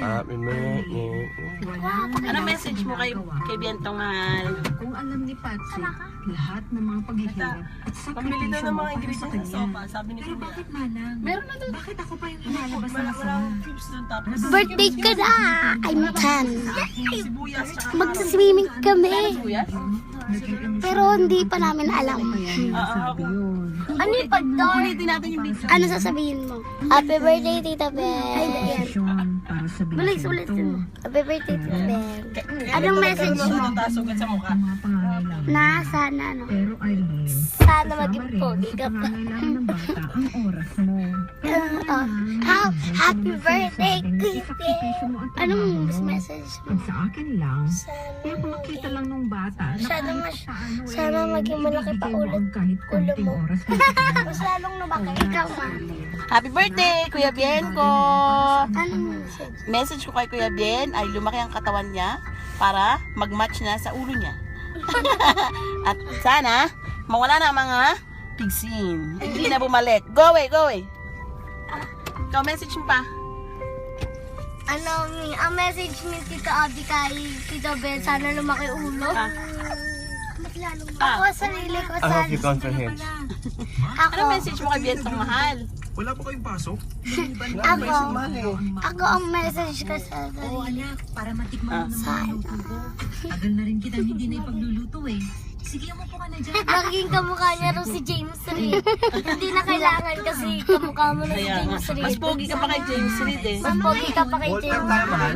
Happy birthday. Ano message mo kay Bientong Mahal? Kung alam ni Patsy, lahat ng mga paghihirap at Pambili daw sakripisyo ng mo mga para sa ingredients sa kanya. sopa, sabi ni Pero Kuya. bakit manang? Meron na doon. Bakit ako pa yung ilalabas ng Wala sama? cubes doon tapos. Birthday ka na! I'm 10. Sibuyas tsaka Magsiswimming kami. sibuyas? Pero hindi pa namin alam. Sabi yun. Ano yung pagdor? Ulitin natin yung video. Ano sasabihin mo? Happy birthday, Tita Bel. Ay, yan. Desisyon para sa Ulit, bisyo ulit. to. Happy birthday, Tita Bel. Anong message mo? Tasugat sa mukha. Ang mga pangangailangan. Na sana, ano? Pero Irene, Sana kasama maging rin pogi sa ka pa. pangangailangan ng bata ang oras mo. Happy birthday, Kuya Sakripisyo mo ang Bel. Anong trabaho mo. message mo? Ang sa akin lang, Sana kaya kung makita lang nung bata na Sana kahit mas- paano sana maging malaki pa ibibigay mo ulit ang kahit ulo konting mo. oras mo. Mas lalong lumaki. Ikaw, ma. Happy birthday, Kuya Bienko! Anong message? Message ko kay Kuya Bien ay lumaki ang katawan niya para mag-match na sa ulo niya. At sana mawala na ang mga pigsin. Hindi na bumalik. Go away, go away. Ikaw, message mo pa. Ang message ni Tita Abby kay Tita Bel, sana lumaki ulo. Ah. Ako, sarili ko, I sana. hope you comprehend. Ako, Ano message mo kay Bientong Mahal? Wala po kayong pasok? ako ang message ko sa Oo sarili. anak, para matikman mo naman Saan? ang luto ko. Tagal na rin kita hindi na ipagluluto eh. Sige, umupo ka na dyan. Naging kamukha niya rin si James Reid. Hindi na kailangan kasi kamukha mo na si Kaya nga. James Reid. Mas pogi ka pa kay James Reid eh. Mas pogi ka pa kay All time James tayo mahal.